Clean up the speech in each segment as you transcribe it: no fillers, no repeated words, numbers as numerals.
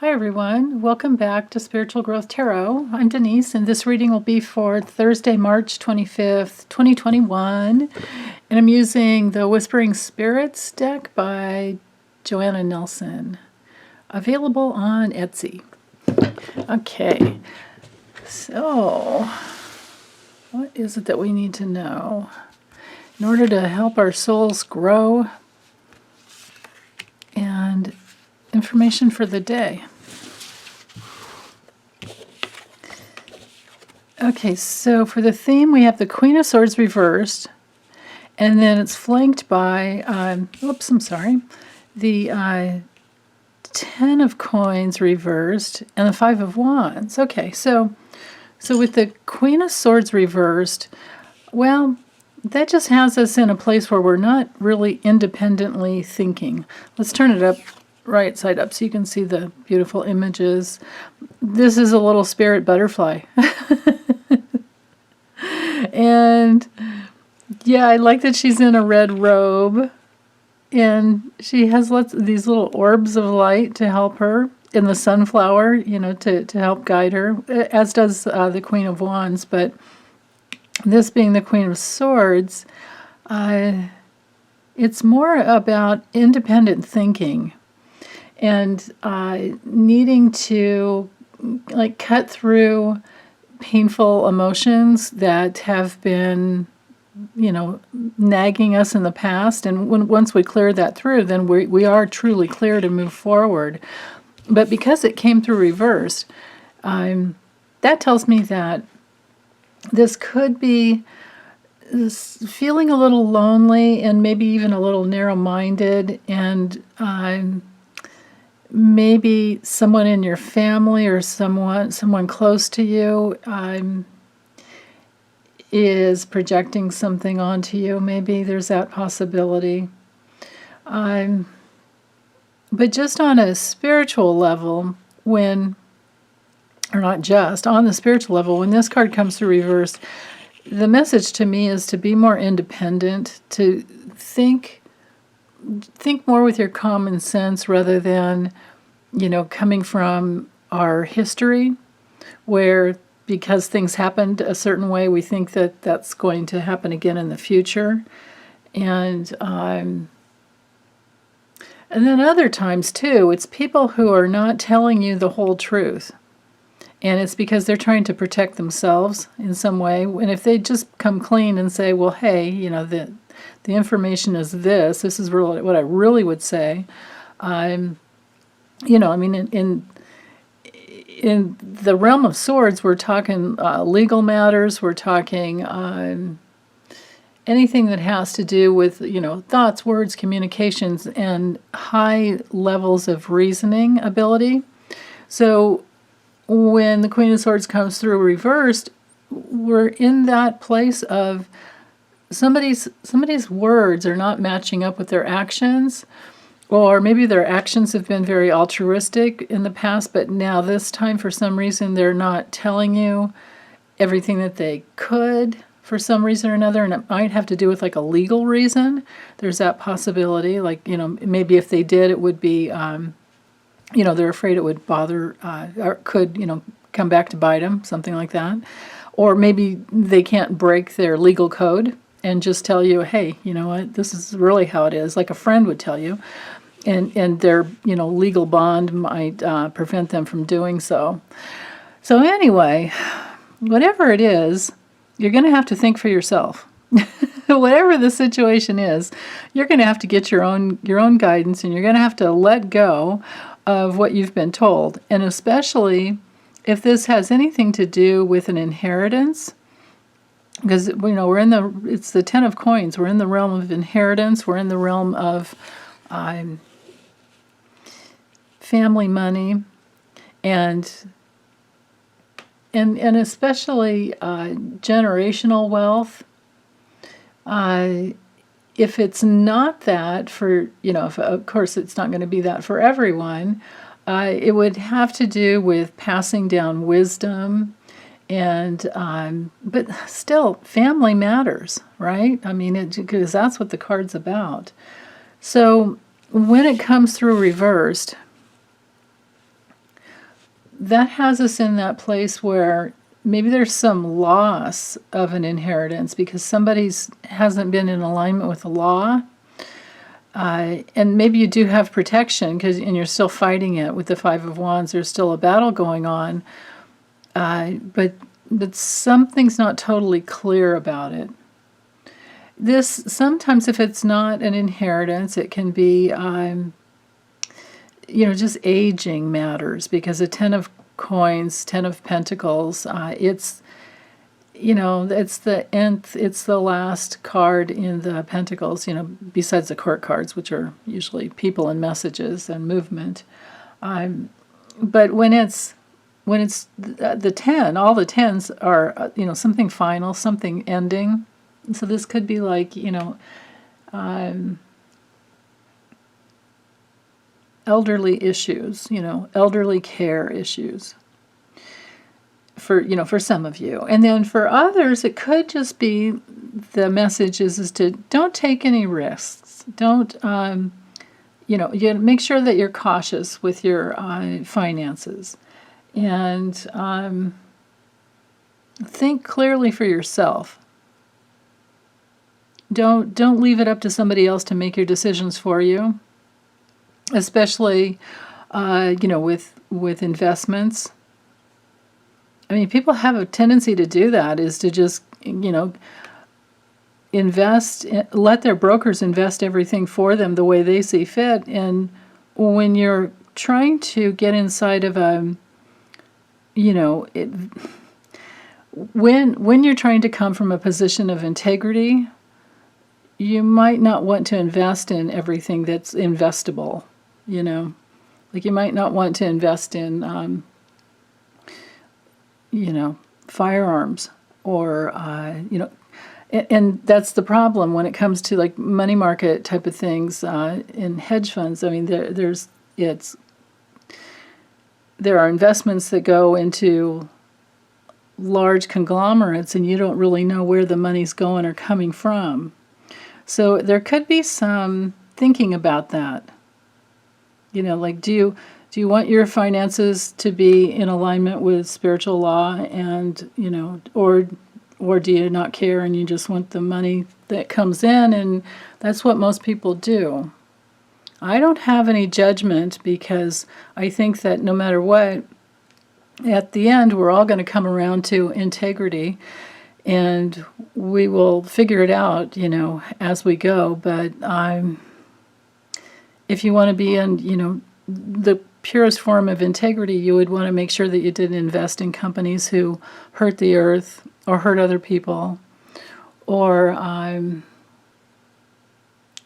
Hi everyone, welcome back to Spiritual Growth Tarot. I'm Denise, and this reading will be for Thursday, March 25th, 2021. And I'm using the Whispering Spirits deck by Joanna Nelson, available on Etsy. Okay, so what is it that we need to know in order to help our souls grow? And information for the day. Okay, so for the theme, we have the Queen of Swords reversed, and then it's flanked by, the Ten of Coins reversed, and the Five of Wands. Okay, so with the Queen of Swords reversed, well, that just has us in a place where we're not really independently thinking. Let's turn it up right side up so you can see the beautiful images. This is a little spirit butterfly. And yeah, I like that she's in a red robe, and she has lots of these little orbs of light to help her in the sunflower, to help guide her, as does the Queen of Wands. But this being the Queen of Swords, it's more about independent thinking and needing to cut through painful emotions that have been, nagging us in the past. And once we clear that through, then we are truly clear to move forward. But because it came through reversed, that tells me that this could be feeling a little lonely and maybe even a little narrow-minded, and maybe someone in your family or someone close to you is projecting something onto you. Maybe there's that possibility. But just on a spiritual level, on the spiritual level, when this card comes through reversed, the message to me is to be more independent, to think more with your common sense rather than, coming from our history, where because things happened a certain way, we think that that's going to happen again in the future. And then other times too, it's people who are not telling you the whole truth. And it's because they're trying to protect themselves in some way. And if they just come clean and say, well, hey, the information is this is really what I really would say. In the realm of swords, we're talking legal matters, we're talking anything that has to do with, thoughts, words, communications, and high levels of reasoning ability. So when the Queen of Swords comes through reversed, we're in that place of somebody's words are not matching up with their actions, or maybe their actions have been very altruistic in the past, but now this time for some reason they're not telling you everything that they could for some reason or another, and it might have to do with a legal reason. There's that possibility, maybe if they did, it would be they're afraid it would bother, or could, come back to bite them, something like that. Or maybe they can't break their legal code and just tell you, hey, you know what, this is really how it is, like a friend would tell you. And their, legal bond might prevent them from doing so. So anyway, whatever it is, you're going to have to think for yourself. Whatever the situation is, you're going to have to get your own guidance, and you're going to have to let go of what you've been told. And especially if this has anything to do with an inheritance, because it's the Ten of Coins. We're in the realm of inheritance. We're in the realm of family money, and especially generational wealth. If it's not that for, of course it's not going to be that for everyone, it would have to do with passing down wisdom, and but still, family matters, right? Because that's what the card's about. So when it comes through reversed, that has us in that place where maybe there's some loss of an inheritance because somebody's hasn't been in alignment with the law. And maybe you do have protection and you're still fighting it with the Five of Wands. There's still a battle going on, but something's not totally clear about it. This sometimes, if it's not an inheritance, it can be, just aging matters because a Ten of Coins, Ten of Pentacles, it's the nth, it's the last card in the Pentacles, besides the court cards, which are usually people and messages and movement. But when it's the 10, all the 10s are, something final, something ending. So this could be like, elderly issues, elderly care issues. For some of you. And then for others, it could just be the message is to don't take any risks. Don't, you make sure that you're cautious with your finances. And think clearly for yourself. Don't leave it up to somebody else to make your decisions for you, especially, with investments. I mean, people have a tendency to do that, is to just, invest, let their brokers invest everything for them the way they see fit. And when you're trying to get inside of when you're trying to come from a position of integrity, you might not want to invest in everything that's investable, Like you might not want to invest in, firearms or, and that's the problem when it comes to like money market type of things in hedge funds. I mean, there are investments that go into large conglomerates and you don't really know where the money's going or coming from. So there could be some thinking about that. Like do you want your finances to be in alignment with spiritual law and, or do you not care and you just want the money that comes in? And that's what most people do. I don't have any judgment because I think that no matter what, at the end, we're all going to come around to integrity and we will figure it out, as we go. But if you want to be in, the purest form of integrity, you would want to make sure that you didn't invest in companies who hurt the earth or hurt other people, or, and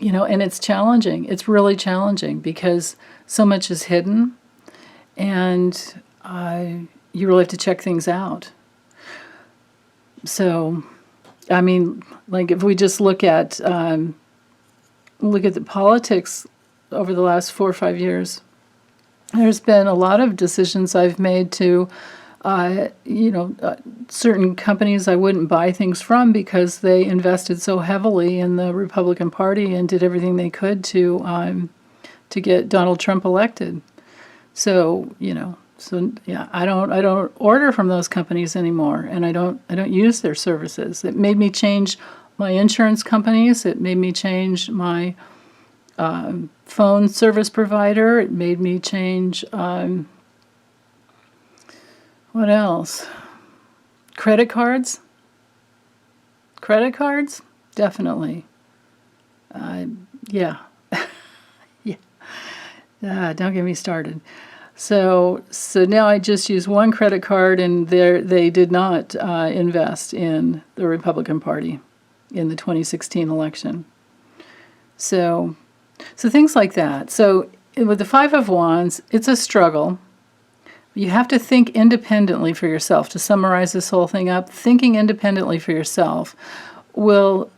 it's challenging. It's really challenging because so much is hidden, and you really have to check things out. So, I mean, like if we just look at the politics over the last 4 or 5 years, there's been a lot of decisions I've made to, certain companies I wouldn't buy things from because they invested so heavily in the Republican Party and did everything they could to get Donald Trump elected. So, I don't order from those companies anymore, and I don't use their services. It made me change my insurance companies. It made me change my phone service provider. It made me change, what else? Credit cards? Definitely. Yeah. Yeah. Don't get me started. So now I just use one credit card, and they did not invest in the Republican Party in the 2016 election. So things like that. So with the Five of Wands, it's a struggle. You have to think independently for yourself. To summarize this whole thing up, thinking independently for yourself will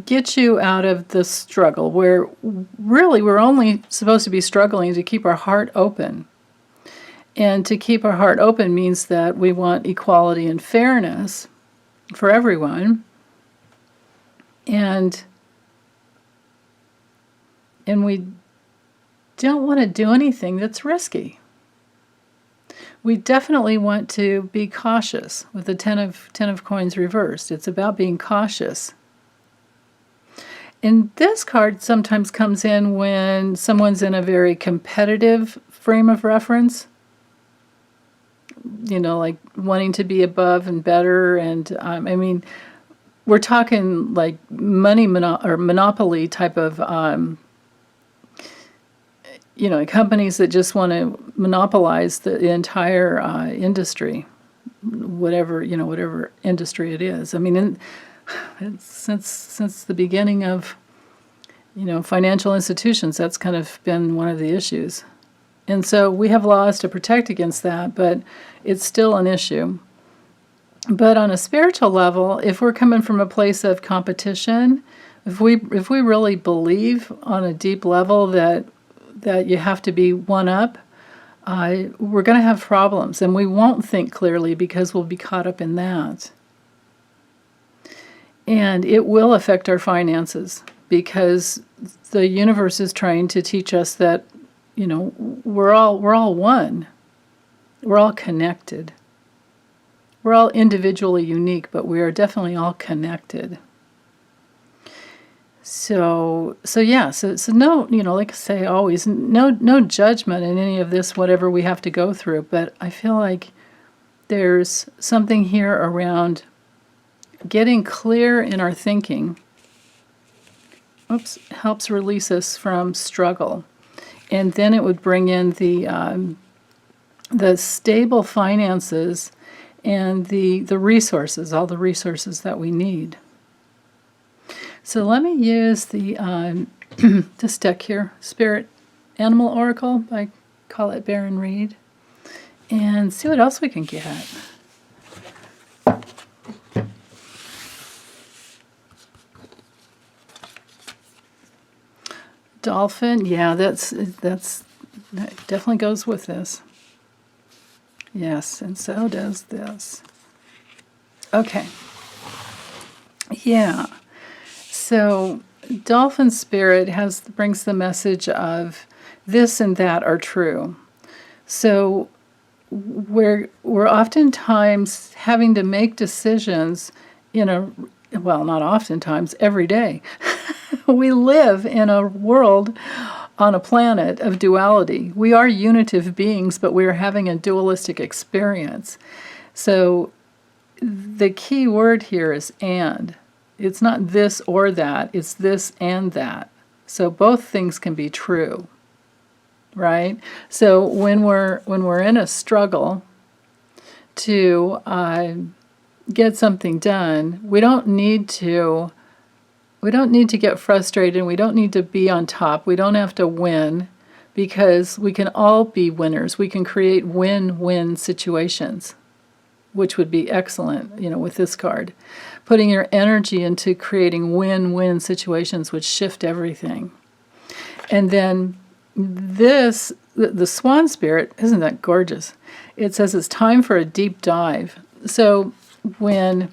get you out of the struggle, where really we're only supposed to be struggling to keep our heart open. And to keep our heart open means that we want equality and fairness for everyone. And we don't want to do anything that's risky. we definitely want to be cautious with the ten of coins reversed. It's about being cautious. And this card sometimes comes in when someone's in a very competitive frame of reference, like wanting to be above and better. And we're talking like money or monopoly type of, companies that just want to monopolize the entire industry, whatever industry it is. Since the beginning of, financial institutions, that's kind of been one of the issues. And so we have laws to protect against that, but it's still an issue. But on a spiritual level, if we're coming from a place of competition, if we really believe on a deep level that you have to be one up, we're going to have problems, and we won't think clearly because we'll be caught up in that. And it will affect our finances because the universe is trying to teach us that, we're all one. We're all connected. We're all individually unique, but we are definitely all connected. So no, like I say always, no judgment in any of this, whatever we have to go through. But I feel like there's something here around getting clear in our thinking. Helps release us from struggle, and then it would bring in the stable finances and the resources, all the resources that we need. So let me use the this deck here, Spirit Animal Oracle by Collette Baron-Reid, and see what else we can get. Dolphin, yeah, that definitely goes with this. Yes, and so does this. Okay. Yeah. So dolphin spirit brings the message of this and that are true. So we're oftentimes having to make decisions not oftentimes, every day. We live in a world, on a planet of duality. We are unitive beings, but we are having a dualistic experience. So the key word here is and. It's not this or that, it's this and that. So both things can be true, right? So when we're in a struggle to get something done, we don't need to get frustrated, and we don't need to be on top. We don't have to win, because we can all be winners. We can create win-win situations, which would be excellent, with this card. Putting your energy into creating win-win situations would shift everything. And then the swan spirit, isn't that gorgeous? It says it's time for a deep dive. So when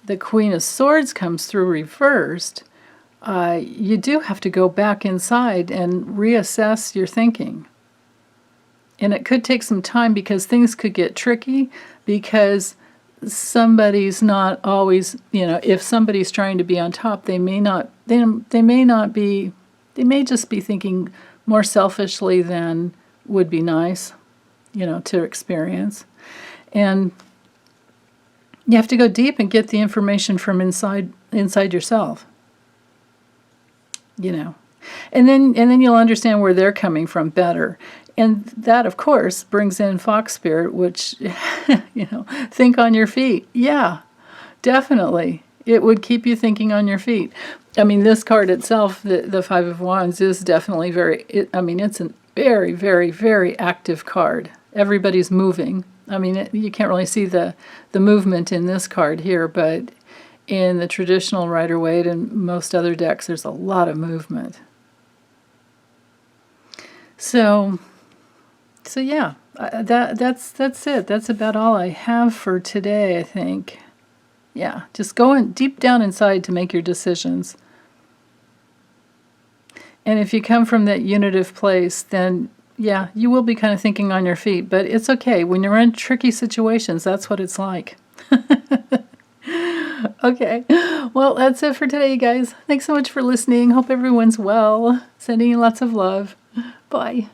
the Queen of Swords comes through reversed, you do have to go back inside and reassess your thinking. And it could take some time, because things could get tricky, because somebody's not always, if somebody's trying to be on top, they may just be thinking more selfishly than would be nice, to experience. And you have to go deep and get the information from inside yourself. And then you'll understand where they're coming from better. And that, of course, brings in fox spirit, which, think on your feet. Yeah, definitely. It would keep you thinking on your feet. This card itself, the Five of Wands, is definitely it's a very, very, very active card. Everybody's moving. You can't really see the movement in this card here, but in the traditional Rider-Waite and most other decks, there's a lot of movement. So yeah, that's it. That's about all I have for today, I think. Yeah, just go deep down inside to make your decisions. And if you come from that unitive place, then yeah, you will be kind of thinking on your feet, but it's okay. When you're in tricky situations, that's what it's like. Okay, well, that's it for today, guys. Thanks so much for listening. Hope everyone's well. Sending you lots of love. Bye.